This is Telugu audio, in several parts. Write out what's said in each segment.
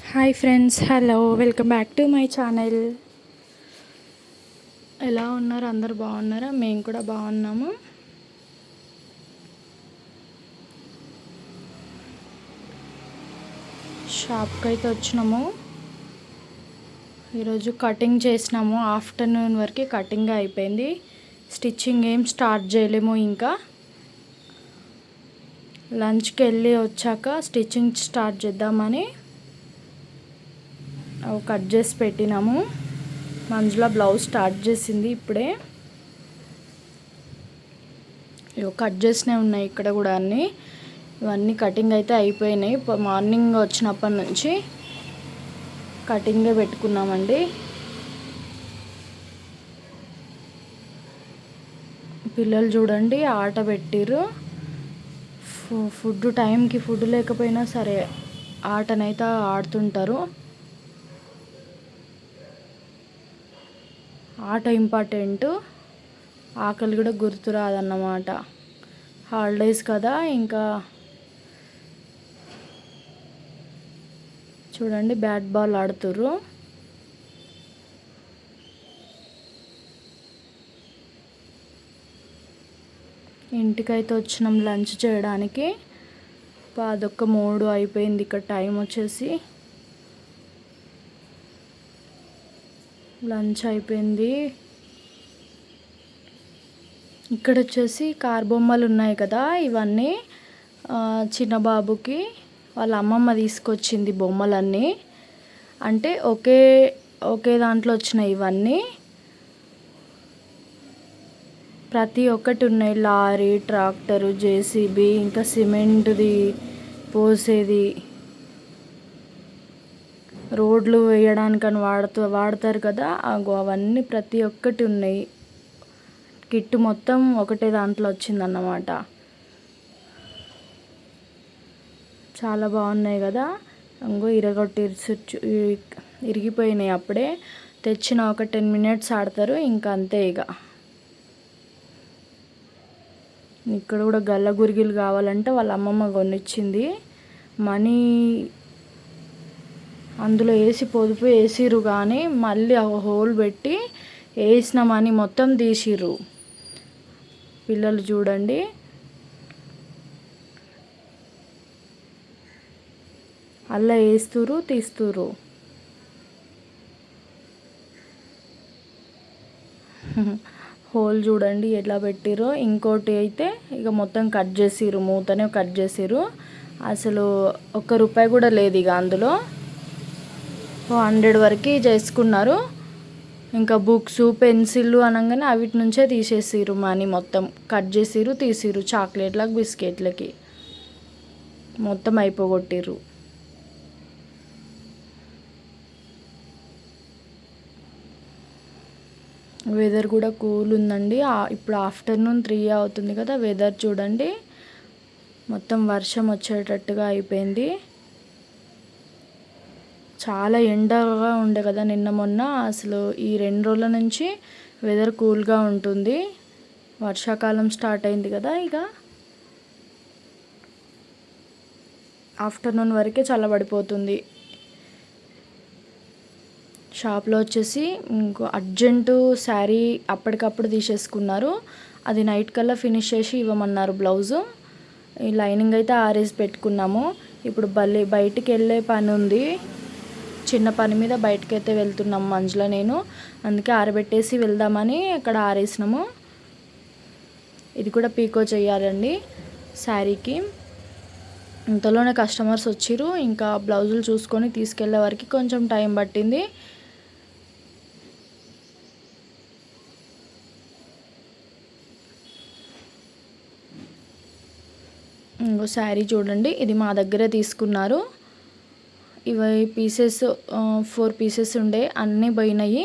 Hi friends, hello, welcome back to my channel. ఎలా ఉన్నారు? అందరు బాగున్నారా? మేము కూడా బాగున్నాము. షాప్కి అయితే వచ్చినాము. ఈరోజు కటింగ్ చేసినాము. ఆఫ్టర్నూన్ వరకు కటింగ్ అయిపోయింది. స్టిచ్చింగ్ ఏం స్టార్ట్ చేయలేము. ఇంకా లంచ్కి వెళ్ళి వచ్చాక స్టిచ్చింగ్ స్టార్ట్ చేద్దామని కట్ చేసి పెట్టినాము. మంజుల బ్లౌజ్ స్టార్ట్ చేసింది ఇప్పుడే. కట్ చేసినవి ఉన్నాయి ఇక్కడ కూడా అన్నీ. ఇవన్నీ కటింగ్ అయితే అయిపోయినాయి. మార్నింగ్ వచ్చినప్పటి నుంచి కటింగే పెట్టుకున్నామండి. పిల్లలు చూడండి ఆట పెట్టిర్రు. ఫుడ్ టైంకి ఫుడ్ లేకపోయినా సరే ఆటనైతే ఆడుతుంటారు. ఆట ఇంపార్టెంట్, ఆకలి కూడా గుర్తు రాదన్నమాట. హాలిడేస్ కదా. ఇంకా చూడండి బ్యాట్ బాల్ ఆడుతుర్రు. ఇంటికైతే వచ్చినాం లంచ్ చేయడానికి. అదొక్క 3 అయిపోయింది. ఇక్కడ టైం వచ్చేసి లంచ్ అయిపోయింది. ఇక్కడ వచ్చేసి కార్ బొమ్మలు ఉన్నాయి కదా, ఇవన్నీ చిన్న బాబుకి వాళ్ళ అమ్మమ్మ తీసుకొచ్చింది బొమ్మలన్నీ. అంటే ఒకే దాంట్లో వచ్చినాయి ఇవన్నీ. ప్రతి ఒక్కటి ఉన్నాయి. లారీ, ట్రాక్టరు, జేసీబీ, ఇంకా సిమెంట్ది పోసేది, రోడ్లు వేయడానికని వాడతారు కదా, అవన్నీ ప్రతి ఒక్కటి ఉన్నాయి. కిట్ మొత్తం ఒకటే దాంట్లో వచ్చిందన్నమాట. చాలా బాగున్నాయి కదా. ఇంకో ఇరిగిపోయినాయి. అప్పుడే తెచ్చిన ఒక 10 minutes ఆడతారు, ఇంకా అంతే. ఇక్కడ కూడా గల్ల గురిగిలు కావాలంటే వాళ్ళ అమ్మమ్మ కొనిచ్చింది. మనీ అందులో వేసి పొదుపు వేసిర్రు, కానీ మళ్ళీ హోల్ పెట్టి వేసిన మనీ మొత్తం తీసిర్రు. పిల్లలు చూడండి అలా వేస్తురు తీస్తురు. హోల్ చూడండి ఎట్లా పెట్టిర్రో. ఇంకోటి అయితే మొత్తం కట్ చేసిర్రు, మూతనే కట్ చేసిర్రు. అసలు ₹1 కూడా లేదు అందులో. 100 వరకు చేసుకున్నారు. ఇంకా బుక్స్, పెన్సిళ్ళు అనగానే అవిటి నుంచే తీసేసిర్రు. మనీ మొత్తం కట్ చేసిర్రు, తీసిర్రు. చాక్లెట్లకు, బిస్కెట్లకి మొత్తం అయిపోగొట్టిర్రు. వెదర్ కూడా కూల్ ఉందండి. ఇప్పుడు ఆఫ్టర్నూన్ 3 అవుతుంది కదా. వెదర్ చూడండి మొత్తం వర్షం వచ్చేటట్టుగా అయిపోయింది. చాలా ఎండగా ఉండే కదా నిన్న మొన్న. అసలు ఈ 2 రోజుల నుంచి వెదర్ కూల్గా ఉంటుంది. వర్షాకాలం స్టార్ట్ అయింది కదా. ఆఫ్టర్నూన్ వరకే చల్లబడిపోతుంది. షాప్లో వచ్చేసి ఇంకో అర్జెంటు శారీ అప్పటికప్పుడు తీసేసుకున్నారు. అది నైట్ కల్లా ఫినిష్ చేసి ఇవ్వమన్నారు బ్లౌజు. ఈ లైనింగ్ అయితే ఆరేసి పెట్టుకున్నాము. ఇప్పుడు బయటికి వెళ్ళే పని ఉంది. చిన్న పని మీద బయటకైతే వెళ్తున్నాము మంజుల నేను. అందుకే ఆరబెట్టేసి వెళ్దామని అక్కడ ఆరేసినాము. ఇది కూడా పీకో చేయాలండి శారీకి. ఇంతలోనే కస్టమర్స్ వచ్చిర్రు. ఇంకా బ్లౌజులు చూసుకొని తీసుకెళ్లే వరకు కొంచెం టైం పట్టింది. ఇంకో శారీ చూడండి, ఇది మా దగ్గరే తీసుకున్నారు. ఇవి పీసెస్ 4 పీసెస్ ఉండే, అన్నీ పోయినాయి.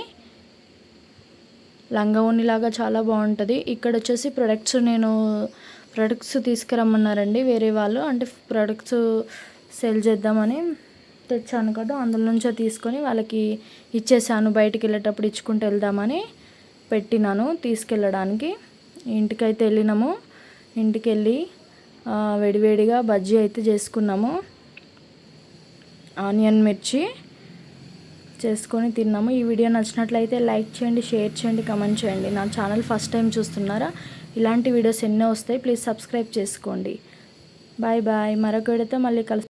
లంగా ఓణిలాగా చాలా బాగుంటుంది. ఇక్కడ వచ్చేసి ప్రొడక్ట్స్ తీసుకురమ్మన్నారండి వేరే వాళ్ళు. అంటే ప్రొడక్ట్స్ సేల్ చేద్దామని తెచ్చాను కదా, అందులో నుంచే తీసుకొని వాళ్ళకి ఇచ్చేసాను. బయటికి వెళ్ళేటప్పుడు ఇచ్చుకుంటూ వెళ్దామని పెట్టినాను తీసుకెళ్ళడానికి. ఇంటికైతే వెళ్ళినాము. ఇంటికి వెళ్ళి వేడివేడిగా బజ్జీ అయితే చేసుకున్నాము. ఆనియన్ మిర్చి చేసుకొని తిన్నాము. ఈ వీడియో నచ్చినట్లయితే లైక్ చేయండి, షేర్ చేయండి, కమెంట్ చేయండి. నా ఛానల్ ఫస్ట్ టైం చూస్తున్నారా? ఇలాంటి వీడియోస్ ఎన్నో వస్తాయి. ప్లీజ్ సబ్స్క్రైబ్ చేసుకోండి. Bye bye. మరొక వీడియోతో మళ్ళీ